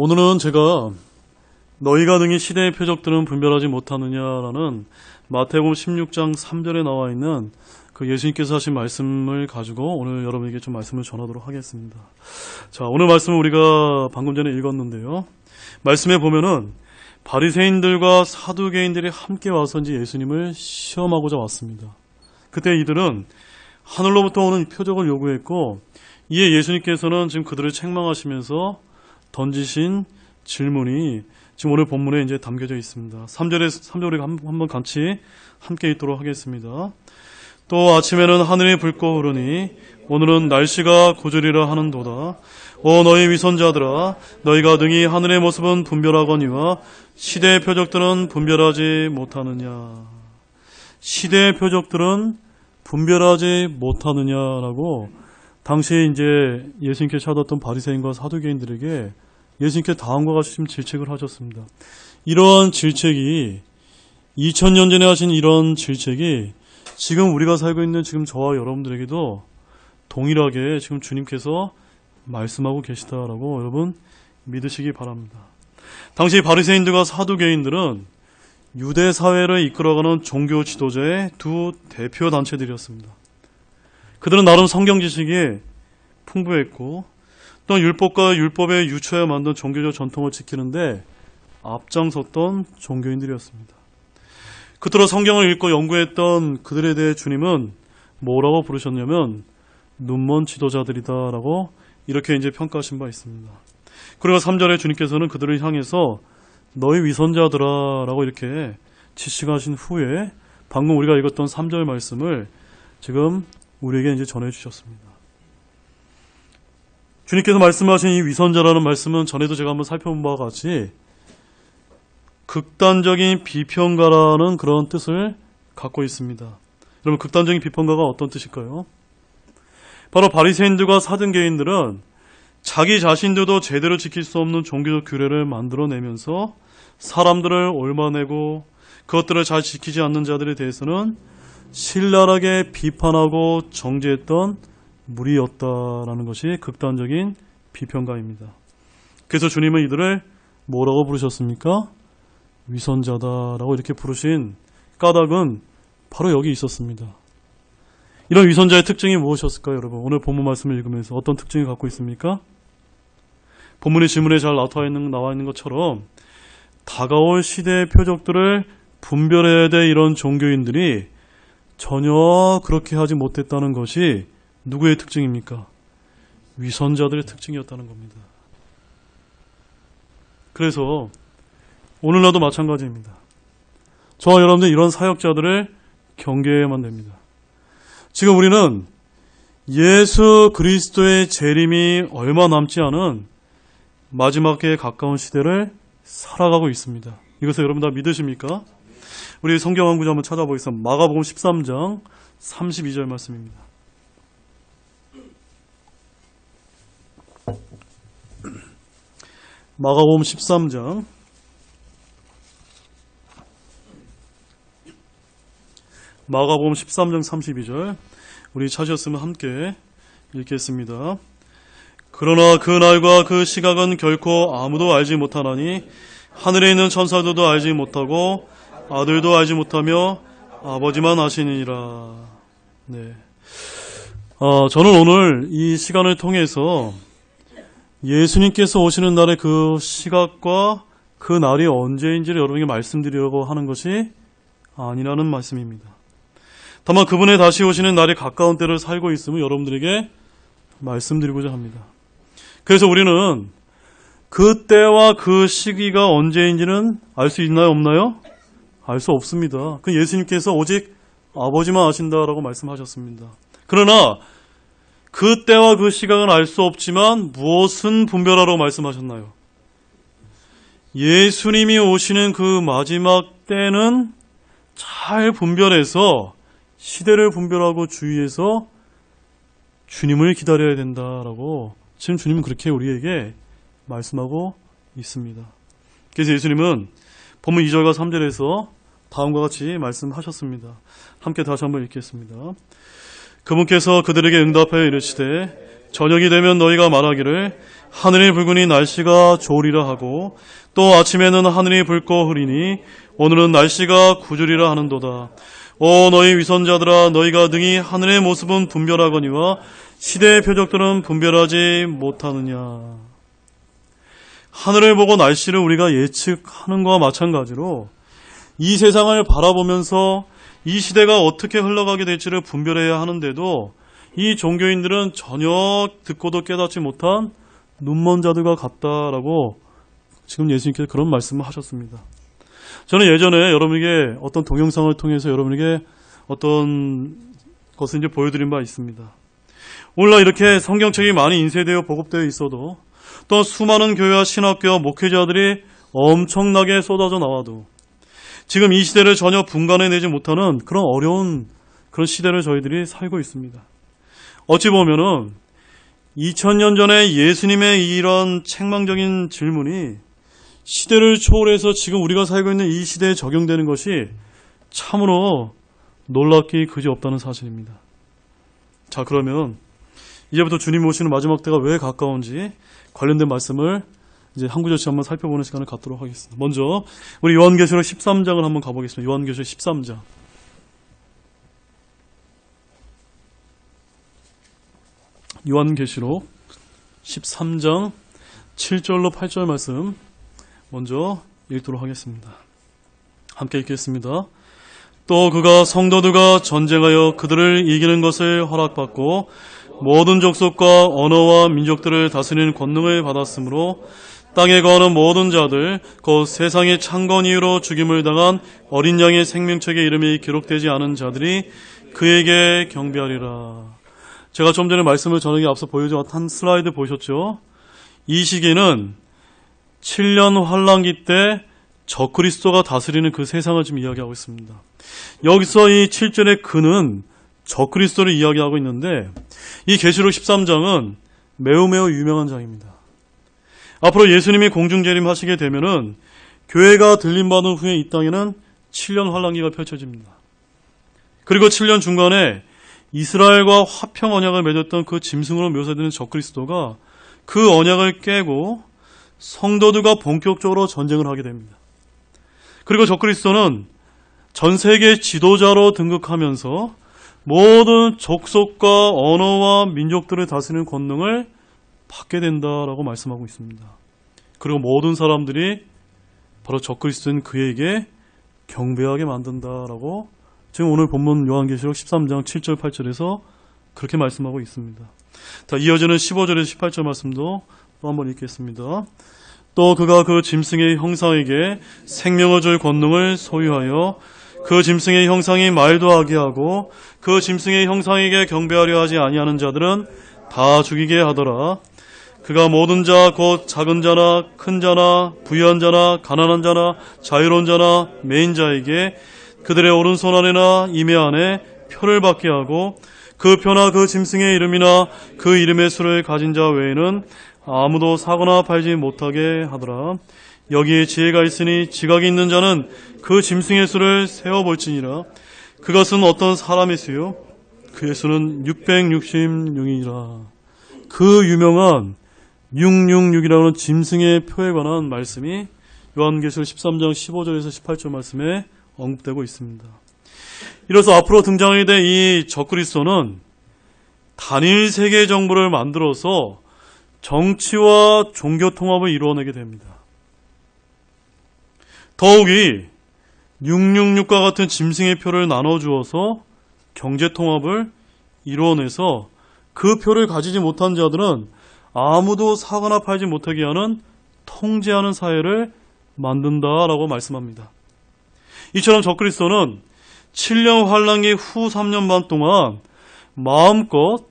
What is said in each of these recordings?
오늘은 제가 너희가 능히 시대의 표적들은 분별하지 못하느냐라는 마태복음 16장 3절에 나와 있는 그 예수님께서 하신 말씀을 가지고 오늘 여러분에게 좀 말씀을 전하도록 하겠습니다. 자, 오늘 말씀은 우리가 방금 전에 읽었는데요. 말씀에 보면은 바리새인들과 사두개인들이 함께 와서 이제 예수님을 시험하고자 왔습니다. 그때 이들은 하늘로부터 오는 표적을 요구했고, 이에 예수님께서는 지금 그들을 책망하시면서 던지신 질문이 지금 오늘 본문에 이제 담겨져 있습니다. 3절에 우리가 한번 같이 함께 읽도록 하겠습니다. 또 아침에는 하늘이 붉고 흐르니 오늘은 날씨가 고절이라 하는도다. 오 너희 위선자들아, 너희가 능히 하늘의 모습은 분별하거니와 시대의 표적들은 분별하지 못하느냐. 시대의 표적들은 분별하지 못하느냐라고 당시에 이제 예수님께 찾았던 바리새인과 사두개인들에게 예수님께 다음과 같이 지금 질책을 하셨습니다. 이러한 질책이 2000년 전에 하신 이런 질책이 지금 우리가 살고 있는 지금 저와 여러분들에게도 동일하게 지금 주님께서 말씀하고 계시다라고 여러분 믿으시기 바랍니다. 당시 바리새인들과 사두개인들은 유대 사회를 이끌어가는 종교 지도자의 두 대표 단체들이었습니다. 그들은 나름 성경 지식이 풍부했고 또 율법과 율법에 유추하여 만든 종교적 전통을 지키는데 앞장섰던 종교인들이었습니다. 그토록 성경을 읽고 연구했던 그들에 대해 주님은 뭐라고 부르셨냐면 눈먼 지도자들이다라고 이렇게 이제 평가하신 바 있습니다. 그리고 3절에 주님께서는 그들을 향해서 너희 위선자들아라고 이렇게 지칭하신 후에 방금 우리가 읽었던 3절 말씀을 지금 우리에게 이제 전해 주셨습니다. 주님께서 말씀하신 이 위선자라는 말씀은 전에도 제가 한번 살펴본 바와 같이 극단적인 비평가라는 그런 뜻을 갖고 있습니다. 여러분, 극단적인 비평가가 어떤 뜻일까요? 바로 바리새인들과 사두개인들은 자기 자신들도 제대로 지킬 수 없는 종교적 규례를 만들어내면서 사람들을 옳아내고 그것들을 잘 지키지 않는 자들에 대해서는 신랄하게 비판하고 정죄했던 무리였다라는 것이 극단적인 비평가입니다. 그래서 주님은 이들을 뭐라고 부르셨습니까? 위선자다라고 이렇게 부르신 까닭은 바로 여기 있었습니다. 이런 위선자의 특징이 무엇이었을까요, 여러분? 오늘 본문 말씀을 읽으면서 어떤 특징을 갖고 있습니까? 본문의 질문에 잘 나와 있는 것처럼 다가올 시대의 표적들을 분별해야 될 이런 종교인들이 전혀 그렇게 하지 못했다는 것이 누구의 특징입니까? 위선자들의 특징이었다는 겁니다. 그래서 오늘날도 마찬가지입니다. 저와 여러분들 이런 사역자들을 경계해야만 됩니다. 지금 우리는 예수 그리스도의 재림이 얼마 남지 않은 마지막에 가까운 시대를 살아가고 있습니다. 이것을 여러분 다 믿으십니까? 우리 성경 한 구절 한번 찾아보겠습니다. 마가복음 13장 32절 말씀입니다. 마가복음 13장 32절 우리 찾으셨으면 함께 읽겠습니다. 그러나 그 날과 그 시각은 결코 아무도 알지 못하나니 하늘에 있는 천사들도 알지 못하고 아들도 알지 못하며 아버지만 아시니라. 네. 저는 오늘 이 시간을 통해서 예수님께서 오시는 날의 그 시각과 그 날이 언제인지를 여러분에게 말씀드리려고 하는 것이 아니라는 말씀입니다. 다만 그분의 다시 오시는 날이 가까운 때를 살고 있음을 여러분들에게 말씀드리고자 합니다. 그래서 우리는 그 때와 그 시기가 언제인지는 알 수 있나요, 없나요? 알 수 없습니다. 그 예수님께서 오직 아버지만 아신다라고 말씀하셨습니다. 그러나 그 때와 그 시각은 알 수 없지만 무엇은 분별하라고 말씀하셨나요? 예수님이 오시는 그 마지막 때는 잘 분별해서 시대를 분별하고 주의해서 주님을 기다려야 된다라고 지금 주님은 그렇게 우리에게 말씀하고 있습니다. 그래서 예수님은 본문 2절과 3절에서 다음과 같이 말씀하셨습니다. 함께 다시 한번 읽겠습니다. 그분께서 그들에게 응답하여 이르시되 저녁이 되면 너희가 말하기를 하늘이 붉으니 날씨가 좋으리라 하고 또 아침에는 하늘이 붉고 흐리니 오늘은 날씨가 구주리라 하는도다. 오 너희 위선자들아 너희가 능히 하늘의 모습은 분별하거니와 시대의 표적들은 분별하지 못하느냐. 하늘을 보고 날씨를 우리가 예측하는 것과 마찬가지로 이 세상을 바라보면서 이 시대가 어떻게 흘러가게 될지를 분별해야 하는데도 이 종교인들은 전혀 듣고도 깨닫지 못한 눈먼 자들과 같다라고 지금 예수님께서 그런 말씀을 하셨습니다. 저는 예전에 여러분에게 어떤 동영상을 통해서 여러분에게 어떤 것을 이제 보여드린 바 있습니다. 오늘날 이렇게 성경책이 많이 인쇄되어 보급되어 있어도 또 수많은 교회와 신학교와 목회자들이 엄청나게 쏟아져 나와도 지금 이 시대를 전혀 분간해내지 못하는 그런 어려운 그런 시대를 저희들이 살고 있습니다. 어찌 보면은 2000년 전에 예수님의 이런 책망적인 질문이 시대를 초월해서 지금 우리가 살고 있는 이 시대에 적용되는 것이 참으로 놀랍기 그지없다는 사실입니다. 자, 그러면 이제부터 주님 오시는 마지막 때가 왜 가까운지 관련된 말씀을 이제 한 구절씩 한번 살펴보는 시간을 갖도록 하겠습니다. 먼저 우리 요한계시록 13장을 한번 가보겠습니다. 요한계시록 13장. 요한계시록 13장 7절로 8절 말씀 먼저 읽도록 하겠습니다. 함께 읽겠습니다. 또 그가 성도들과 전쟁하여 그들을 이기는 것을 허락받고 모든 족속과 언어와 민족들을 다스리는 권능을 받았으므로 땅에 거하는 모든 자들 곧 세상의 창건 이후로 죽임을 당한 어린 양의 생명책에 이름이 기록되지 않은 자들이 그에게 경배하리라. 제가 좀 전에 말씀을 전하기 앞서 보여주었던 슬라이드 보셨죠? 이 시기는 7년 환란기 때 적그리스도가 다스리는 그 세상을 지금 이야기하고 있습니다. 여기서 이 7절의 그는 적그리스도를 이야기하고 있는데 이 계시록 13장은 매우 유명한 장입니다. 앞으로 예수님이 공중재림하시게 되면은 교회가 들림받은 후에 이 땅에는 7년 환란기가 펼쳐집니다. 그리고 7년 중간에 이스라엘과 화평 언약을 맺었던 그 짐승으로 묘사되는 적그리스도가 그 언약을 깨고 성도들과 본격적으로 전쟁을 하게 됩니다. 그리고 적그리스도는 전 세계 지도자로 등극하면서 모든 족속과 언어와 민족들을 다스리는 권능을 받게 된다라고 말씀하고 있습니다. 그리고 모든 사람들이 바로 적그리스도인 그에게 경배하게 만든다라고 지금 오늘 본문 요한계시록 13장 7절 8절에서 그렇게 말씀하고 있습니다. 자, 이어지는 15절에서 18절 말씀도 또 한번 읽겠습니다. 또 그가 그 짐승의 형상에게 생명을 줄 권능을 소유하여 그 짐승의 형상이 말도 하게 하고 그 짐승의 형상에게 경배하려 하지 아니하는 자들은 다 죽이게 하더라. 그가 모든 자 곧 작은 자나 큰 자나 부유한 자나 가난한 자나 자유로운 자나 매인 자에게 그들의 오른손 안에나 이매 안에 표를 받게 하고 그 표나 그 짐승의 이름이나 그 이름의 수를 가진 자 외에는 아무도 사거나 팔지 못하게 하더라. 여기에 지혜가 있으니 지각이 있는 자는 그 짐승의 수를 세어볼지니라. 그것은 어떤 사람의 수요? 그의 수는 666이라. 그 유명한 666이라는 짐승의 표에 관한 말씀이 요한계시록 13장 15절에서 18절 말씀에 언급되고 있습니다. 이로써 앞으로 등장하게 될 이 적그리스도는 단일 세계 정부를 만들어서 정치와 종교 통합을 이루어내게 됩니다. 더욱이 666과 같은 짐승의 표를 나눠주어서 경제 통합을 이루어내서 그 표를 가지지 못한 자들은 아무도 사거나 팔지 못하게 하는 통제하는 사회를 만든다라고 말씀합니다. 이처럼 적그리스도는 7년 환란기 후 3년 반 동안 마음껏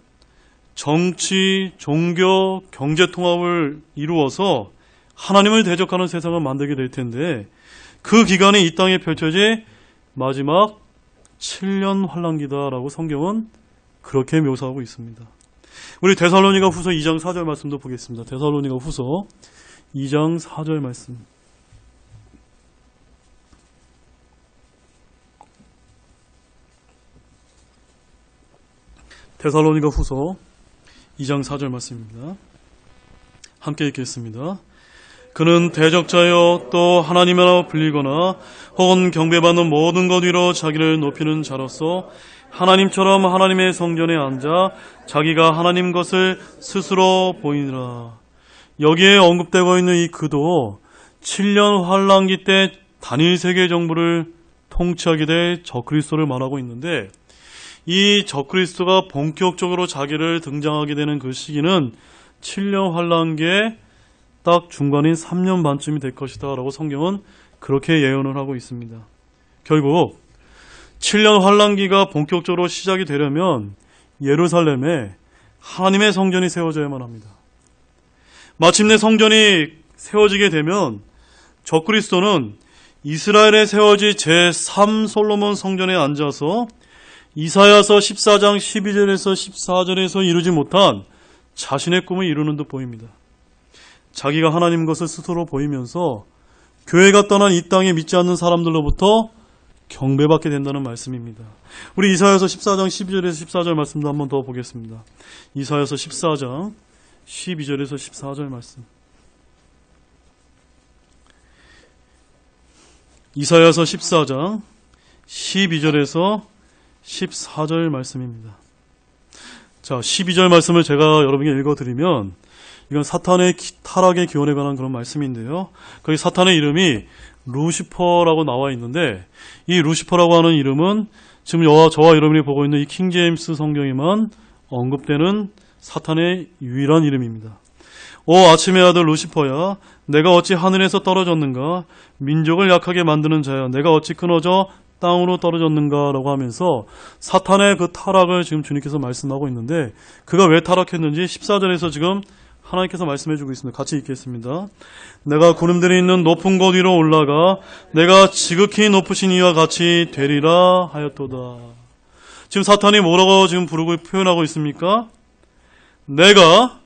정치, 종교, 경제 통합을 이루어서 하나님을 대적하는 세상을 만들게 될 텐데 그 기간이 이 땅에 펼쳐질 마지막 7년 환란기다라고 성경은 그렇게 묘사하고 있습니다. 우리 데살로니가 후서 2장 4절 말씀도 보겠습니다. 데살로니가 후서 2장 4절 말씀. 데살로니가 후서 2장 4절 말씀입니다. 함께 읽겠습니다. 그는 대적자여 또 하나님이라 불리거나 혹은 경배받는 모든 것 위로 자기를 높이는 자로서 하나님처럼 하나님의 성전에 앉아 자기가 하나님 것을 스스로 보이니라. 여기에 언급되고 있는 이 그도 7년 환란기 때 단일 세계 정부를 통치하게 될 적그리스도를 말하고 있는데, 이 적그리스도가 본격적으로 자기를 등장하게 되는 그 시기는 7년 환란기에 딱 중간인 3년 반쯤이 될 것이다 라고 성경은 그렇게 예언을 하고 있습니다. 결국 7년 환란기가 본격적으로 시작이 되려면 예루살렘에 하나님의 성전이 세워져야만 합니다. 마침내 성전이 세워지게 되면 적그리스도는 이스라엘에 세워진 제3 솔로몬 성전에 앉아서 이사야서 14장 12절에서 14절에서 이루지 못한 자신의 꿈을 이루는 듯 보입니다. 자기가 하나님 것을 스스로 보이면서 교회가 떠난 이 땅에 믿지 않는 사람들로부터 경배받게 된다는 말씀입니다. 우리 이사야서 14장 12절에서 14절 말씀도 한번 더 보겠습니다. 이사야서 14장 12절에서 14절 말씀. 이사야서 14장 12절에서 14절 말씀입니다. 자, 12절 말씀을 제가 여러분에게 읽어드리면 이건 사탄의 타락의 기원에 관한 그런 말씀인데요. 거기 사탄의 이름이 루시퍼라고 나와 있는데, 이 루시퍼라고 하는 이름은 지금 저와 여러분이 보고 있는 이 킹제임스 성경에만 언급되는 사탄의 유일한 이름입니다. 오 아침의 아들 루시퍼야, 내가 어찌 하늘에서 떨어졌는가? 민족을 약하게 만드는 자야, 내가 어찌 끊어져 땅으로 떨어졌는가? 라고 하면서 사탄의 그 타락을 지금 주님께서 말씀하고 있는데, 그가 왜 타락했는지 14절에서 지금 하나님께서 말씀해주고 있습니다. 같이 읽겠습니다. 내가 구름들이 있는 높은 곳 위로 올라가 내가 지극히 높으신 이와 같이 되리라 하였도다. 지금 사탄이 뭐라고 지금 부르고 표현하고 있습니까? 내가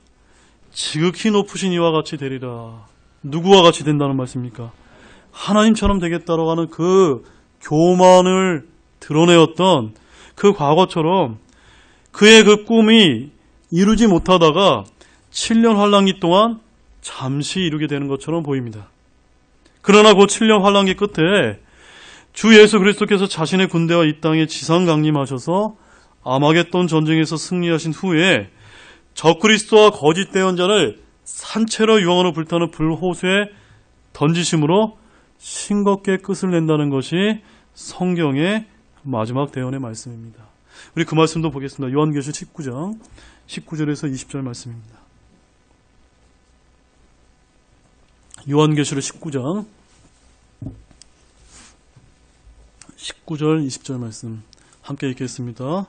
지극히 높으신 이와 같이 되리라. 누구와 같이 된다는 말씀입니까? 하나님처럼 되겠다라고 하는 그 교만을 드러내었던 그 과거처럼 그의 그 꿈이 이루지 못하다가 7년 환란기 동안 잠시 이루게 되는 것처럼 보입니다. 그러나 그 7년 환란기 끝에 주 예수 그리스도께서 자신의 군대와 이 땅에 지상 강림하셔서 아마겟돈 전쟁에서 승리하신 후에 적그리스도와 거짓 대언자를 산채로 유황으로 불타는 불호수에 던지심으로 싱겁게 끝을 낸다는 것이 성경의 마지막 대언의 말씀입니다. 우리 그 말씀도 보겠습니다. 요한계시록 19장 19절에서 20절 말씀입니다. 요한계시록 19장 19절 20절 말씀 함께 읽겠습니다.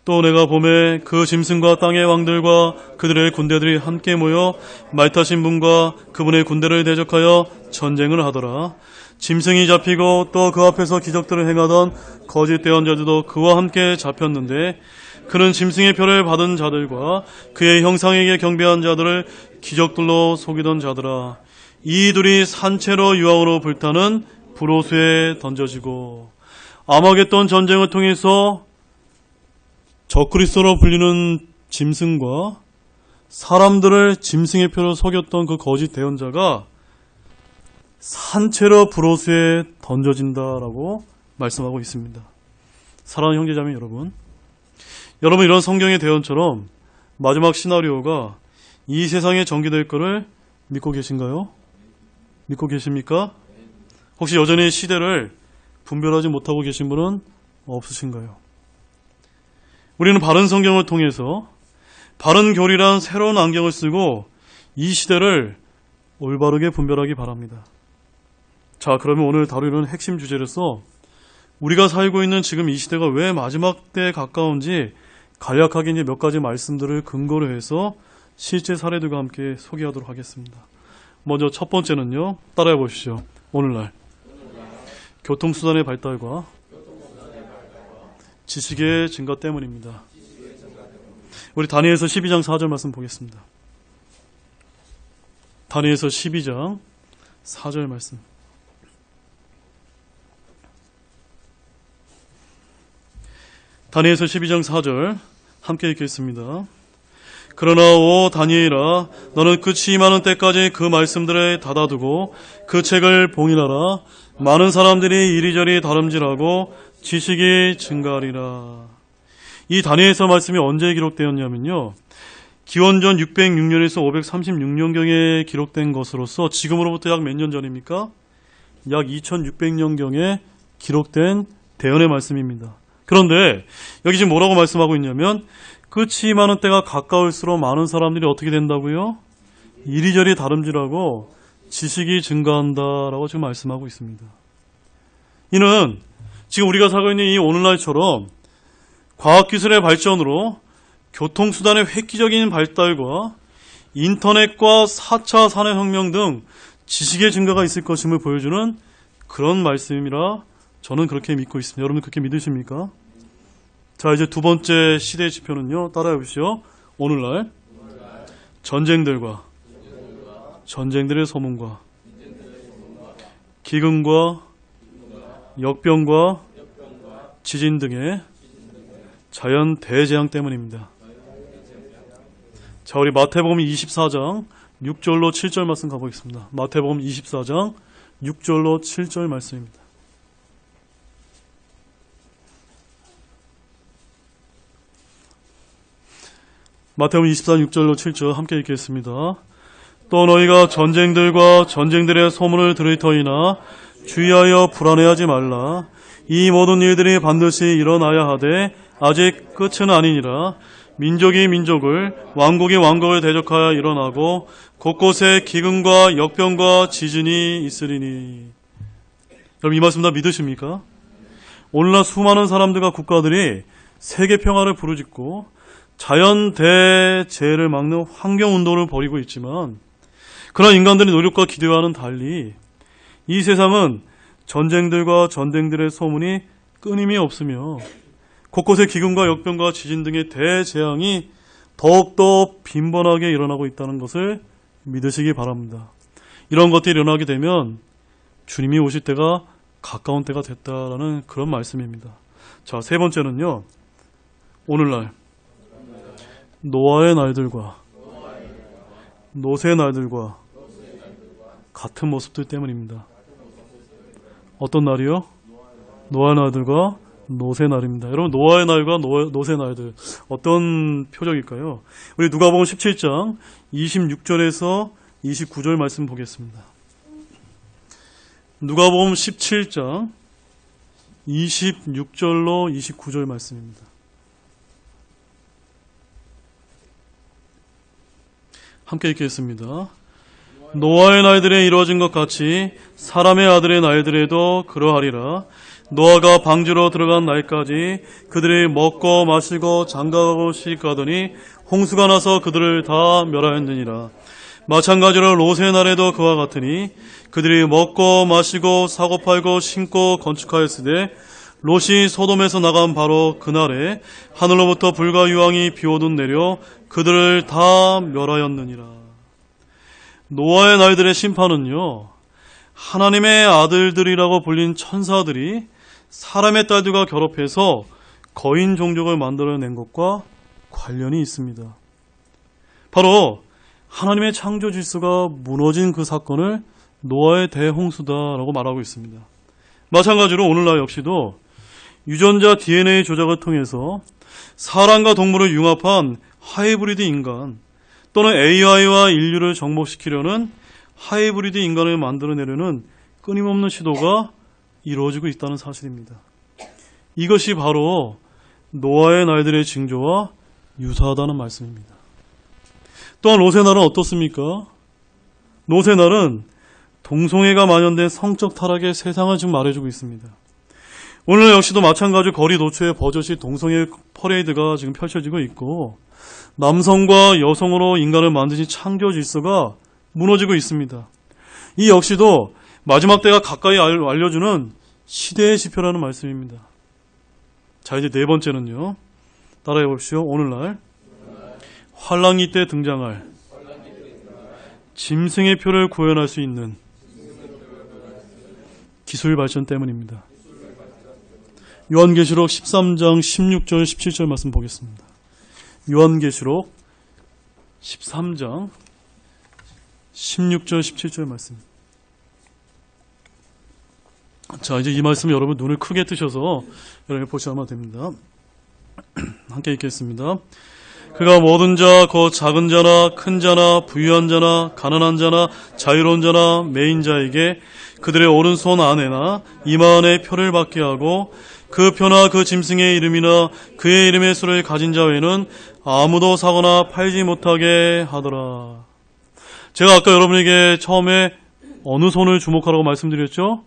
또 내가 봄에 그 짐승과 땅의 왕들과 그들의 군대들이 함께 모여 말 타신 분과 그분의 군대를 대적하여 전쟁을 하더라. 짐승이 잡히고 또 그 앞에서 기적들을 행하던 거짓 대언자들도 그와 함께 잡혔는데, 그는 짐승의 표를 받은 자들과 그의 형상에게 경배한 자들을 기적들로 속이던 자들아, 이 둘이 산채로 유황으로 불타는 불호수에 던져지고, 아마겟돈 전쟁을 통해서 적그리스도로 불리는 짐승과 사람들을 짐승의 표로 속였던 그 거짓 대언자가 산채로 불호수에 던져진다라고 말씀하고 있습니다. 사랑하는 형제자매 여러분, 이런 성경의 대언처럼 마지막 시나리오가 이 세상에 전개될 것을 믿고 계신가요? 믿고 계십니까? 혹시 여전히 시대를 분별하지 못하고 계신 분은 없으신가요? 우리는 바른 성경을 통해서 바른 교리란 새로운 안경을 쓰고 이 시대를 올바르게 분별하기 바랍니다. 자, 그러면 오늘 다루는 핵심 주제로서 우리가 살고 있는 지금 이 시대가 왜 마지막 때에 가까운지 간략하게 이제 몇 가지 말씀들을 근거로 해서 실제 사례들과 함께 소개하도록 하겠습니다. 먼저 첫 번째는요, 따라해 보시죠. 오늘날 교통수단의 발달과 지식의 증가 때문입니다. 우리 다니엘서 12장 4절 말씀 보겠습니다. 다니엘서 12장 4절 말씀. 다니엘서 12장 4절 함께 읽겠습니다. 그러나 오 다니엘아, 너는 끝이 임하는 때까지 그 말씀들에 닫아두고 그 책을 봉인하라. 많은 사람들이 이리저리 다름질하고 지식이 증가하리라. 이 다니엘서 말씀이 언제 기록되었냐면요, 기원전 606년에서 536년경에 기록된 것으로서 지금으로부터 약 몇 년 전입니까? 약 2600년경에 기록된 대언의 말씀입니다. 그런데 여기 지금 뭐라고 말씀하고 있냐면, 끝이 임하는 때가 가까울수록 많은 사람들이 어떻게 된다고요? 이리저리 다름질하고 지식이 증가한다라고 지금 말씀하고 있습니다. 이는 지금 우리가 살고 있는 이 오늘날처럼 과학기술의 발전으로 교통수단의 획기적인 발달과 인터넷과 4차 산업혁명 등 지식의 증가가 있을 것임을 보여주는 그런 말씀이라 저는 그렇게 믿고 있습니다. 여러분 그렇게 믿으십니까? 자, 이제 두 번째 시대의 지표는요, 따라해 보시죠. 오늘날 전쟁들과 전쟁들의 소문과 기근과 역병과 지진 등의 자연 대재앙 때문입니다. 자, 우리 마태복음 24장 6절로 7절 말씀 가보겠습니다. 마태복음 24장 6절로 7절 말씀입니다. 마태복음 24장 6절로 7절 함께 읽겠습니다. 또 너희가 전쟁들과 전쟁들의 소문을 들을 터이나 주의하여 불안해하지 말라. 이 모든 일들이 반드시 일어나야 하되 아직 끝은 아니니라. 민족이 민족을, 왕국이 왕국을 대적하여 일어나고 곳곳에 기근과 역병과 지진이 있으리니. 여러분 이 말씀 다 믿으십니까? 오늘날 수많은 사람들과 국가들이 세계 평화를 부르짖고 자연 대재해를 막는 환경운동을 벌이고 있지만, 그런 인간들의 노력과 기대와는 달리 이 세상은 전쟁들과 전쟁들의 소문이 끊임이 없으며 곳곳에 기근과 역병과 지진 등의 대재앙이 더욱더 빈번하게 일어나고 있다는 것을 믿으시기 바랍니다. 이런 것들이 일어나게 되면 주님이 오실 때가 가까운 때가 됐다라는 그런 말씀입니다. 자, 세 번째는요, 오늘날 노아의 날들과 노새의 날들과 같은 모습들 때문입니다. 어떤 날이요? 노아의 날들과 노새의 날입니다. 여러분, 노아의 날과 노새의 날들 어떤 표적일까요? 우리 누가복음 17장 26절에서 29절 말씀 보겠습니다. 누가복음 17장 26절로 29절 말씀입니다. 함께 읽겠습니다. 노아의 날들에 이루어진 것 같이 사람의 아들의 날들에도 그러하리라. 노아가 방주로 들어간 날까지 그들이 먹고 마시고 장가가고 시집가더니 홍수가 나서 그들을 다 멸하였느니라. 마찬가지로 롯의 날에도 그와 같으니 그들이 먹고 마시고 사고 팔고 심고 건축하였으되 롯이 소돔에서 나간 바로 그날에 하늘로부터 불과 유황이 비오듯 내려 그들을 다 멸하였느니라. 노아의 날들의 심판은요, 하나님의 아들들이라고 불린 천사들이 사람의 딸들과 결합해서 거인 종족을 만들어낸 것과 관련이 있습니다. 바로 하나님의 창조 질서가 무너진 그 사건을 노아의 대홍수다라고 말하고 있습니다. 마찬가지로 오늘날 역시도 유전자 DNA 조작을 통해서 사람과 동물을 융합한 하이브리드 인간 또는 AI와 인류를 정복시키려는 하이브리드 인간을 만들어내려는 끊임없는 시도가 이루어지고 있다는 사실입니다. 이것이 바로 노아의 날들의 징조와 유사하다는 말씀입니다. 또한 롯의 날은 어떻습니까? 롯의 날은 동성애가 만연된 성적 타락의 세상을 지금 말해주고 있습니다. 오늘 역시도 마찬가지로 거리 노초에 버젓이 동성애 퍼레이드가 지금 펼쳐지고 있고, 남성과 여성으로 인간을 만드신 창조 질서가 무너지고 있습니다. 이 역시도 마지막 때가 가까이 알려주는 시대의 지표라는 말씀입니다. 자, 이제 네 번째는요, 따라해 보십시오. 오늘날 환란기 때 등장할 짐승의 표를 구현할 수 있는 기술 발전 때문입니다. 요한계시록 13장 16절 17절 말씀 보겠습니다. 요한계시록 13장 16절 17절 말씀. 자, 이제 이 말씀 여러분 눈을 크게 뜨셔서 여러분이 보시면 됩니다. 함께 읽겠습니다. 그가 모든 자, 곧 작은 자나 큰 자나 부유한 자나 가난한 자나 자유로운 자나 매인 자에게 그들의 오른손 안에나 이마 안에 표를 받게 하고 그 표나 그 짐승의 이름이나 그의 이름의 수를 가진 자 외에는 아무도 사거나 팔지 못하게 하더라. 제가 아까 여러분에게 처음에 어느 손을 주목하라고 말씀드렸죠?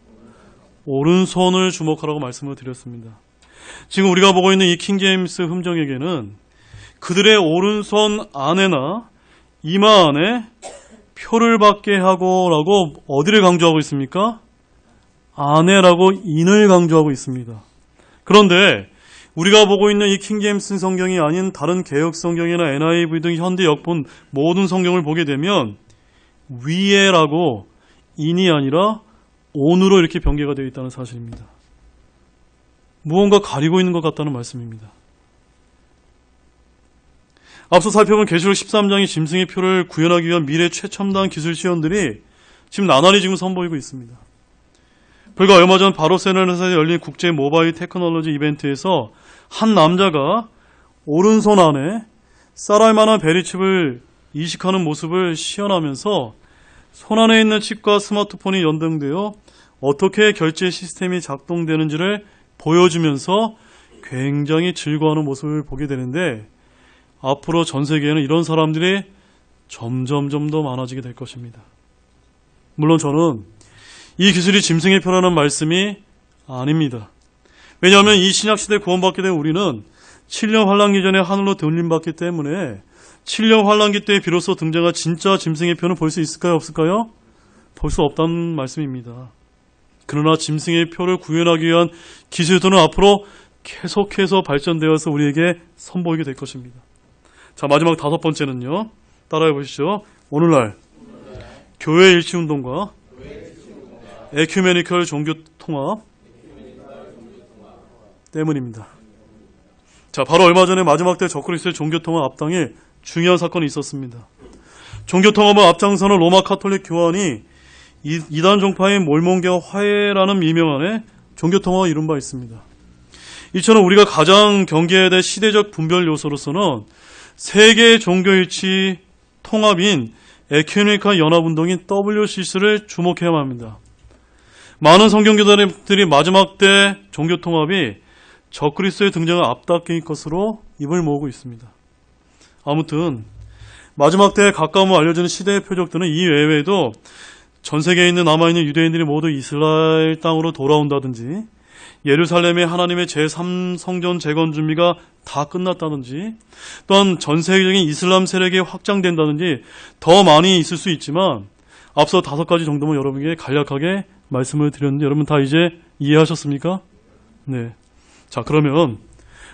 오른손을 주목하라고 말씀을 드렸습니다. 지금 우리가 보고 있는 이 킹제임스 흠정에게는 그들의 오른손 안에나 이마 안에 표를 받게 하고 라고 어디를 강조하고 있습니까? 안에라고 인을 강조하고 있습니다. 그런데 우리가 보고 있는 이 킹제임스 성경이 아닌 다른 개역 성경이나 NIV 등 현대 역본 모든 성경을 보게 되면 위에라고 인이 아니라 온으로 이렇게 변개가 되어 있다는 사실입니다. 무언가 가리고 있는 것 같다는 말씀입니다. 앞서 살펴본 계시록 13장의 짐승의 표를 구현하기 위한 미래 최첨단 기술 시연들이 지금 나날이 지금 선보이고 있습니다. 불과 얼마 전 바르셀로나에서 열린 국제 모바일 테크놀로지 이벤트에서 한 남자가 오른손 안에 쌀알만한 베리칩을 이식하는 모습을 시연하면서 손 안에 있는 칩과 스마트폰이 연동되어 어떻게 결제 시스템이 작동되는지를 보여주면서 굉장히 즐거워하는 모습을 보게 되는데 앞으로 전 세계에는 이런 사람들이 점점 더 많아지게 될 것입니다. 물론 저는 이 기술이 짐승의 표라는 말씀이 아닙니다. 왜냐하면 이 신약시대 구원받게 된 우리는 7년 환란기 전에 하늘로 돌림받기 때문에 7년 환란기 때에 비로소 등장한 진짜 짐승의 표는 볼 수 있을까요? 없을까요? 볼 수 없다는 말씀입니다. 그러나 짐승의 표를 구현하기 위한 기술들은 앞으로 계속해서 발전되어서 우리에게 선보이게 될 것입니다. 자, 마지막 5번째는요. 따라해 보시죠. 오늘날 교회 일치운동과 에큐메니컬 종교 통합 때문입니다. 자, 바로 얼마 전에 마지막 때 적그리스도의 종교 통합 앞당에 중요한 사건이 있었습니다. 종교 통합을 앞장서는 로마 카톨릭 교황이 이단 종파의 몰몬계와 화해라는 미명 안에 종교 통합을 이룬 바 있습니다. 이처럼 우리가 가장 경계해야 될 시대적 분별 요소로서는 세계 종교일치 통합인 에큐메니컬 연합운동인 WCC를 주목해야만 합니다. 많은 성경교사들이 마지막 때 종교 통합이 적그리스도의 등장을 앞당길 것으로 입을 모으고 있습니다. 아무튼 마지막 때에 가까움을 알려주는 시대의 표적들은 이 외에도 전 세계에 있는 남아있는 유대인들이 모두 이스라엘 땅으로 돌아온다든지 예루살렘의 하나님의 제3성전 재건 준비가 다 끝났다든지 또한 전 세계적인 이슬람 세력이 확장된다든지 더 많이 있을 수 있지만 앞서 5가지 정도만 여러분에게 간략하게 말씀을 드렸는데 여러분 다 이제 이해하셨습니까? 네. 자, 그러면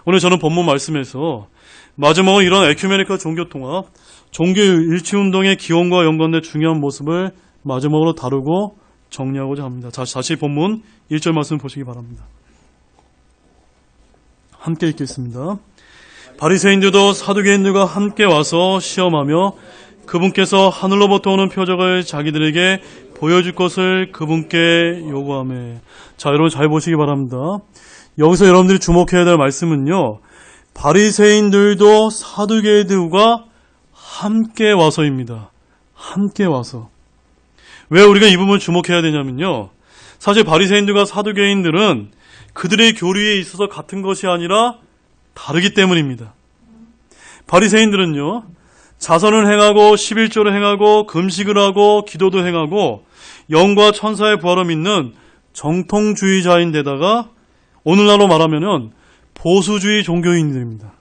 오늘 저는 본문 말씀에서 마지막으로 이런 에큐메니컬 종교통합, 종교일치운동의 기원과 연관된 중요한 모습을 마지막으로 다루고 정리하고자 합니다. 다시 본문 1절 말씀 보시기 바랍니다. 함께 읽겠습니다. 바리새인들도 사두개인들과 함께 와서 시험하며 그분께서 하늘로부터 오는 표적을 자기들에게 보여줄 것을 그분께 요구하며. 자, 여러분 잘 보시기 바랍니다. 여기서 여러분들이 주목해야 될 말씀은요. 바리새인들도 사두개인들과 함께 와서입니다. 함께 와서. 왜 우리가 이 부분을 주목해야 되냐면요. 사실 바리새인들과 사두개인들은 그들의 교리에 있어서 같은 것이 아니라 다르기 때문입니다. 바리새인들은요. 자선을 행하고 11조를 행하고 금식을 하고 기도도 행하고 영과 천사의 부활을 믿는 정통주의자인데다가 오늘날로 말하면은 보수주의 종교인들입니다.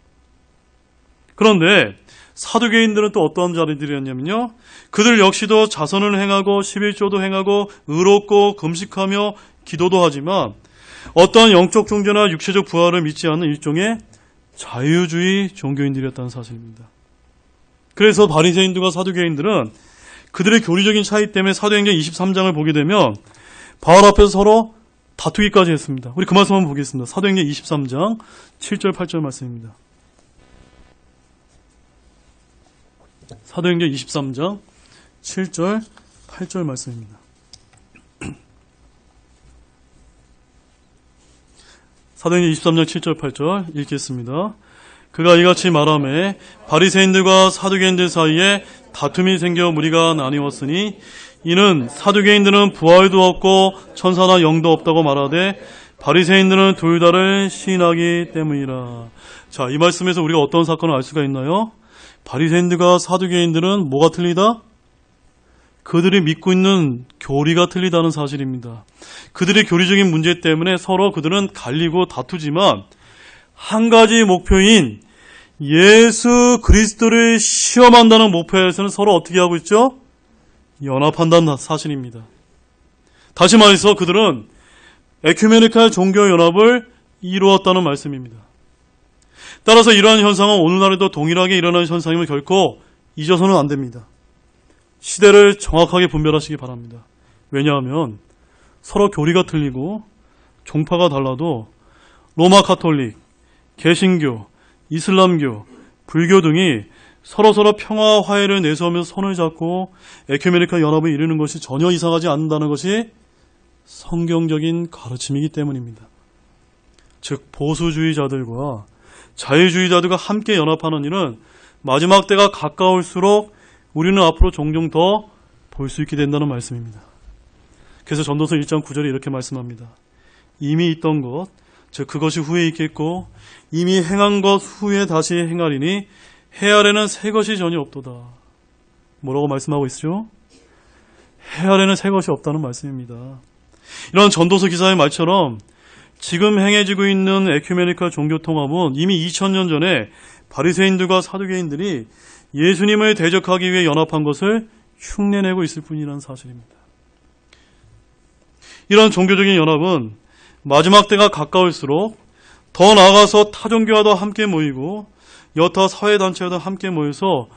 그런데 사두개인들은 또 어떠한 자리들이었냐면요. 그들 역시도 자선을 행하고 11조도 행하고 의롭고 금식하며 기도도 하지만 어떠한 영적 존재나 육체적 부활을 믿지 않는 일종의 자유주의 종교인들이었다는 사실입니다. 그래서 바리새인들과 사두개인들은 그들의 교리적인 차이 때문에 사도행전 23장을 보게 되면 바울 앞에서 서로 다투기까지 했습니다. 우리 그 말씀 한번 보겠습니다. 사도행전 23장 7절 8절 말씀입니다. 사도행전 23장 7절, 8절 말씀입니다. 사도행전 23장 7절, 8절 읽겠습니다. 그가 이같이 말하매 바리새인들과 사두개인들 사이에 다툼이 생겨 무리가 나뉘었으니 이는 사두개인들은 부활도 없고 천사나 영도 없다고 말하되 바리새인들은 둘 다를 시인하기 때문이라. 자, 이 말씀에서 우리가 어떤 사건을 알 수가 있나요? 바리새인들과 사두개인들은 뭐가 틀리다? 그들이 믿고 있는 교리가 틀리다는 사실입니다. 그들의 교리적인 문제 때문에 서로 그들은 갈리고 다투지만 한 가지 목표인 예수 그리스도를 시험한다는 목표에서는 서로 어떻게 하고 있죠? 연합한다는 사실입니다. 다시 말해서 그들은 에큐메니칼 종교연합을 이루었다는 말씀입니다. 따라서 이러한 현상은 오늘날에도 동일하게 일어나는 현상임을 결코 잊어서는 안 됩니다. 시대를 정확하게 분별하시기 바랍니다. 왜냐하면 서로 교리가 틀리고 종파가 달라도 로마 가톨릭, 개신교, 이슬람교, 불교 등이 서로서로 평화와 화해를 내세우면서 손을 잡고 에큐메니칼 연합을 이루는 것이 전혀 이상하지 않는다는 것이 성경적인 가르침이기 때문입니다. 즉 보수주의자들과 자유주의자들과 함께 연합하는 일은 마지막 때가 가까울수록 우리는 앞으로 종종 더 볼 수 있게 된다는 말씀입니다. 그래서 전도서 1장 9절에 이렇게 말씀합니다. 이미 있던 것, 즉 그것이 후에 있겠고 이미 행한 것 후에 다시 행하리니 해 아래는 새 것이 전혀 없도다. 뭐라고 말씀하고 있죠? 해 아래는 새 것이 없다는 말씀입니다. 이런 전도서 기사의 말처럼 지금 행해지고 있는 에큐메니칼 종교통합은 이미 2000년 전에 바리새인들과 사두개인들이 예수님을 대적하기 위해 연합한 것을 흉내내고 있을 뿐이라는 사실입니다. 이런 종교적인 연합은 마지막 때가 가까울수록 더 나아가서 타종교와도 함께 모이고 여타 사회단체와도 함께 모여서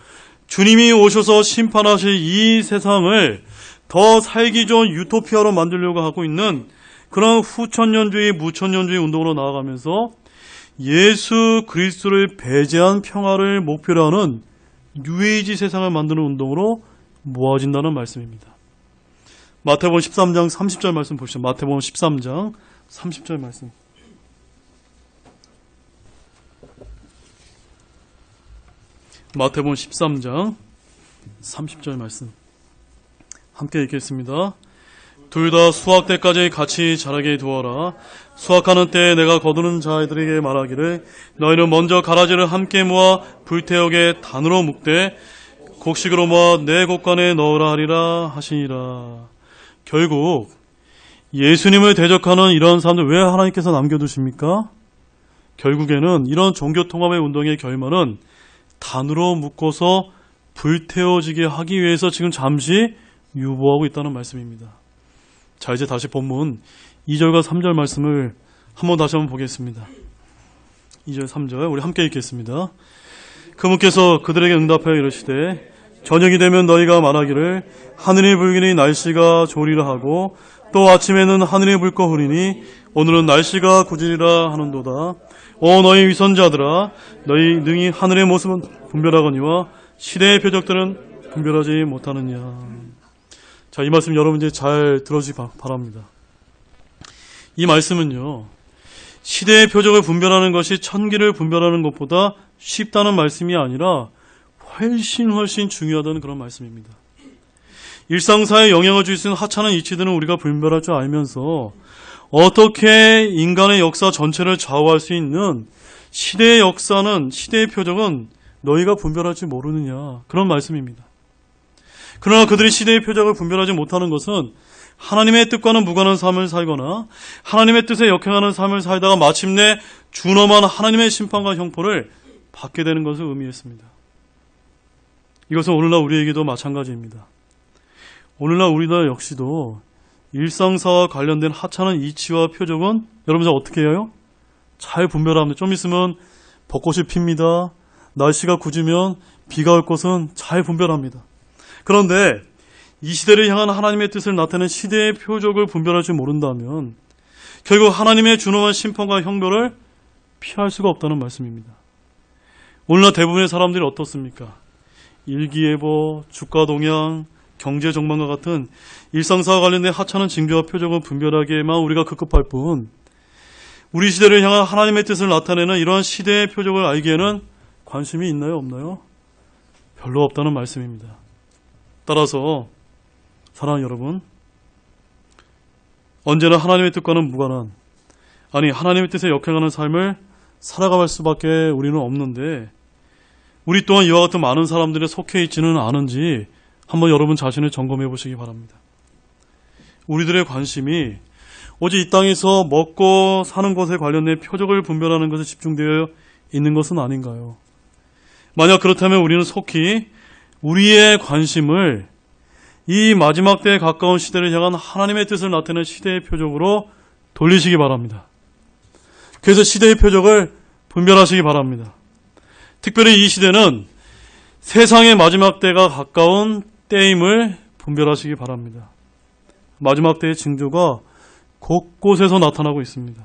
주님이 오셔서 심판하실 이 세상을 더 살기 좋은 유토피아로 만들려고 하고 있는 그런 후천년주의, 무천년주의 운동으로 나아가면서 예수 그리스도를 배제한 평화를 목표로 하는 뉴에이지 세상을 만드는 운동으로 모아진다는 말씀입니다. 마태복음 13장 30절 말씀 보시죠. 마태복음 13장 30절 말씀. 마태복음 13장 30절 말씀. 함께 읽겠습니다. 둘 다 수확 때까지 같이 자라게 두어라. 수확하는 때에 내가 거두는 자들에게 말하기를 너희는 먼저 가라지를 함께 모아 불태우게 단으로 묶되 곡식으로 모아 내 곳간에 넣으라 하리라 하시니라. 결국 예수님을 대적하는 이런 사람들 왜 하나님께서 남겨두십니까? 결국에는 이런 종교통합의 운동의 결말은 단으로 묶어서 불태워지게 하기 위해서 지금 잠시 유보하고 있다는 말씀입니다. 자, 이제 다시 본문 2절과 3절 말씀을 다시 한번 보겠습니다. 2절 3절 우리 함께 읽겠습니다. 그분께서 그들에게 응답하여 이르시되 저녁이 되면 너희가 말하기를 하늘이 붉으니 날씨가 좋으리라 하고 또 아침에는 하늘이 붉고 흐리니 오늘은 날씨가 구지리라 하는도다. 오 너희 위선자들아 너희 능히 하늘의 모습은 분별하거니와 시대의 표적들은 분별하지 못하느냐. 자, 이 말씀 여러분 이제 잘 들어주시기 바랍니다. 이 말씀은요, 시대의 표적을 분별하는 것이 천기를 분별하는 것보다 쉽다는 말씀이 아니라 훨씬 중요하다는 그런 말씀입니다. 일상사에 영향을 줄 수 있는 하찮은 이치들은 우리가 분별할 줄 알면서 어떻게 인간의 역사 전체를 좌우할 수 있는 시대의 역사는, 시대의 표적은 너희가 분별할지 모르느냐, 그런 말씀입니다. 그러나 그들이 시대의 표적을 분별하지 못하는 것은 하나님의 뜻과는 무관한 삶을 살거나 하나님의 뜻에 역행하는 삶을 살다가 마침내 준엄한 하나님의 심판과 형벌을 받게 되는 것을 의미했습니다. 이것은 오늘날 우리에게도 마찬가지입니다. 오늘날 우리나라 역시도 일상사와 관련된 하찮은 이치와 표적은 여러분 어떻게 해요? 잘 분별합니다. 좀 있으면 벚꽃이 핍니다. 날씨가 굳으면 비가 올 것은 잘 분별합니다. 그런데 이 시대를 향한 하나님의 뜻을 나타내는 시대의 표적을 분별할 줄 모른다면 결국 하나님의 준엄한 심판과 형벌을 피할 수가 없다는 말씀입니다. 오늘날 대부분의 사람들이 어떻습니까? 일기예보, 주가 동향, 경제 전망과 같은 일상사와 관련된 하찮은 징조와 표적은 분별하기에만 우리가 급급할 뿐, 우리 시대를 향한 하나님의 뜻을 나타내는 이러한 시대의 표적을 알기에는 관심이 있나요, 없나요? 별로 없다는 말씀입니다. 따라서 사랑하는 여러분, 언제나 하나님의 뜻과는 무관한, 아니 하나님의 뜻에 역행하는 삶을 살아갈 수밖에 우리는 없는데, 우리 또한 이와 같은 많은 사람들에 속해 있지는 않은지 한번 여러분 자신을 점검해 보시기 바랍니다. 우리들의 관심이 오직 이 땅에서 먹고 사는 것에 관련된 표적을 분별하는 것에 집중되어 있는 것은 아닌가요? 만약 그렇다면 우리는 속히 우리의 관심을 이 마지막 때에 가까운 시대를 향한 하나님의 뜻을 나타내는 시대의 표적으로 돌리시기 바랍니다. 그래서 시대의 표적을 분별하시기 바랍니다. 특별히 이 시대는 세상의 마지막 때가 가까운 때임을 분별하시기 바랍니다. 마지막 때의 징조가 곳곳에서 나타나고 있습니다.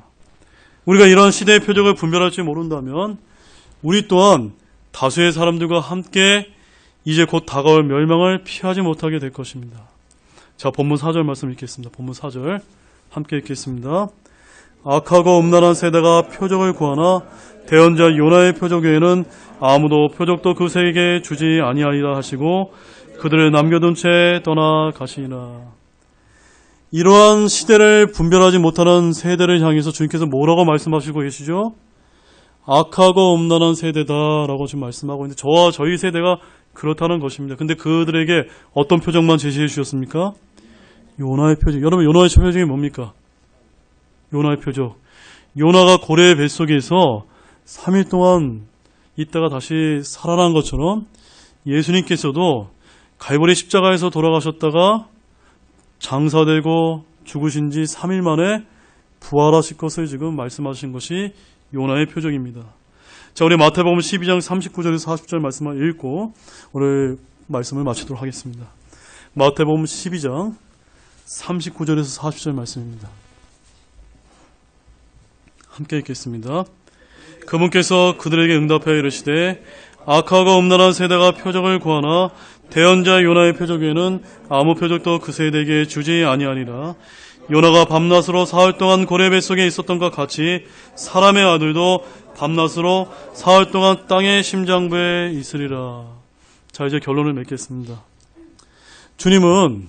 우리가 이러한 시대의 표적을 분별할 줄 모른다면 우리 또한 다수의 사람들과 함께 이제 곧 다가올 멸망을 피하지 못하게 될 것입니다. 자, 본문 4절 말씀 읽겠습니다. 본문 4절 함께 읽겠습니다. 악하고 음란한 세대가 표적을 구하나 대언자 요나의 표적 외에는 아무도 표적도 그 세계에 주지 아니하리라 하시고 그들을 남겨둔 채 떠나가시니라. 이러한 시대를 분별하지 못하는 세대를 향해서 주님께서 뭐라고 말씀하시고 계시죠? 악하고 음란한 세대다라고 지금 말씀하고 있는데 저와 저희 세대가 그렇다는 것입니다. 근데 그들에게 어떤 표적만 제시해 주셨습니까? 요나의 표적. 여러분, 요나의 표적이 뭡니까? 요나의 표적. 요나가 고래의 뱃속에서 3일 동안 있다가 다시 살아난 것처럼 예수님께서도 갈보리 십자가에서 돌아가셨다가 장사되고 죽으신 지 3일 만에 부활하실 것을 지금 말씀하신 것이 요나의 표적입니다. 자, 우리 마태복음 12장 39절에서 40절 말씀을 읽고 오늘 말씀을 마치도록 하겠습니다. 마태복음 12장 39절에서 40절 말씀입니다. 함께 읽겠습니다. 그분께서 그들에게 응답하여 이르시되 악하고 음란한 세대가 표적을 구하나 대언자 요나의 표적 외에는 아무 표적도 그 세대에게 주지 아니하니라. 요나가 밤낮으로 사흘 동안 고래 뱃속에 있었던 것 같이 사람의 아들도 밤낮으로 사흘 동안 땅의 심장부에 있으리라. 자, 이제 결론을 맺겠습니다. 주님은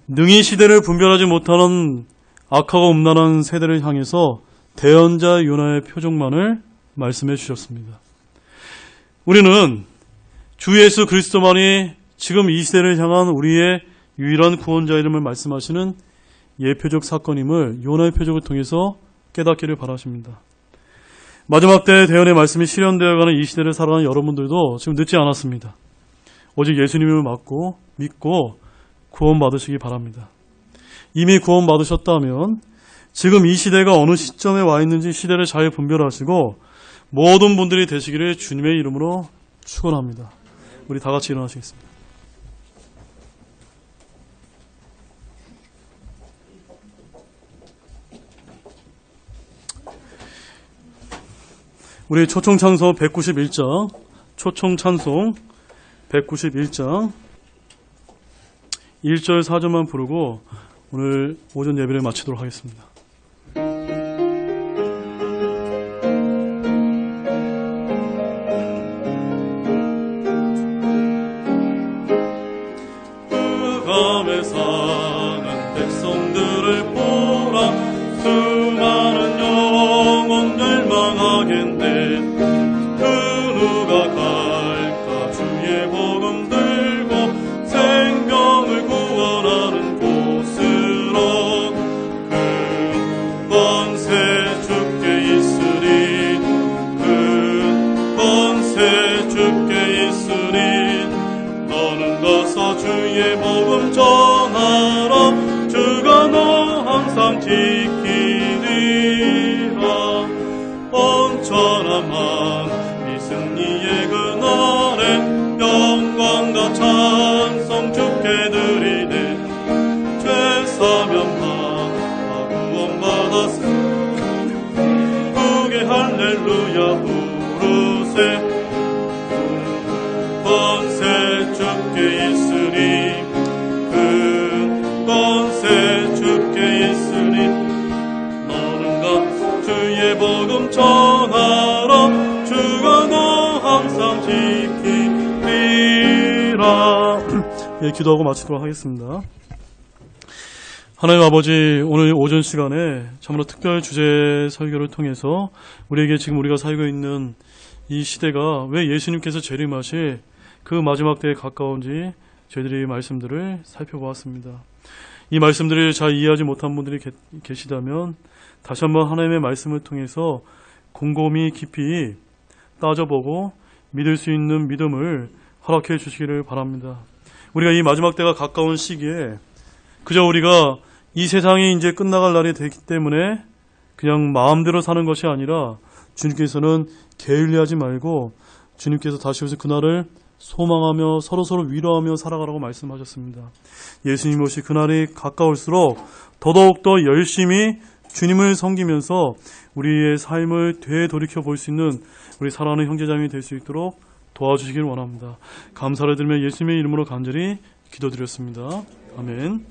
능히 시대를 분별하지 못하는 악하고 음란한 세대를 향해서 대언자 요나의 표적만을 말씀해 주셨습니다. 우리는 주 예수 그리스도만이 지금 이 시대를 향한 우리의 유일한 구원자 이름을 말씀하시는 예표적 사건임을 요나의 표적을 통해서 깨닫기를 바라십니다. 마지막 때 대언의 말씀이 실현되어가는 이 시대를 살아가는 여러분들도 지금 늦지 않았습니다. 오직 예수님을 믿고 구원받으시기 바랍니다. 이미 구원받으셨다면 지금 이 시대가 어느 시점에 와 있는지 시대를 잘 분별하시고 모든 분들이 되시기를 주님의 이름으로 축원합니다. 우리 다 같이 일어나시겠습니다. 우리 초청찬송 191장, 초청찬송 191장 1절 4절만 부르고 오늘 오전 예배를 마치도록 하겠습니다. 흑암에 사는 백성들을 보라. 수많은 영혼 멸망하겠네. 그 누가 갈까. 주의 복음 들고 생명을 구원하는 곳으로. 그 권세 주께 있으리. 그 권세 주께 있으리. 너는 가서 주의 복음 전하라. 주가 너 항상 지키리라. 온전한 마음이 승리의 그날에 영광과 찬송 주께 드리네. 죄 사면받아 구원받았으니 크게 할렐루야 부르세. 권세 복음 전하라 주가 너 항상 지키리라. 예, 기도하고 마치도록 하겠습니다. 하나님 아버지, 오늘 오전 시간에 참으로 특별 주제 설교를 통해서 우리에게 지금 우리가 살고 있는 이 시대가 왜 예수님께서 재림하실 그 마지막 때에 가까운지 저희들이 말씀들을 살펴보았습니다. 이 말씀들을 잘 이해하지 못한 분들이 계시다면 다시 한번 하나님의 말씀을 통해서 곰곰이 깊이 따져보고 믿을 수 있는 믿음을 허락해 주시기를 바랍니다. 우리가 이 마지막 때가 가까운 시기에 그저 우리가 이 세상이 이제 끝나갈 날이 되기 때문에 그냥 마음대로 사는 것이 아니라 주님께서는 게을리하지 말고 주님께서 다시 오실 그날을 소망하며 서로서로 위로하며 살아가라고 말씀하셨습니다. 예수님 오실 그날이 가까울수록 더더욱더 열심히 주님을 섬기면서 우리의 삶을 되돌이켜 볼 수 있는 우리 사랑하는 형제자매이 될 수 있도록 도와주시길 원합니다. 감사를 드리며 예수님의 이름으로 간절히 기도드렸습니다. 아멘.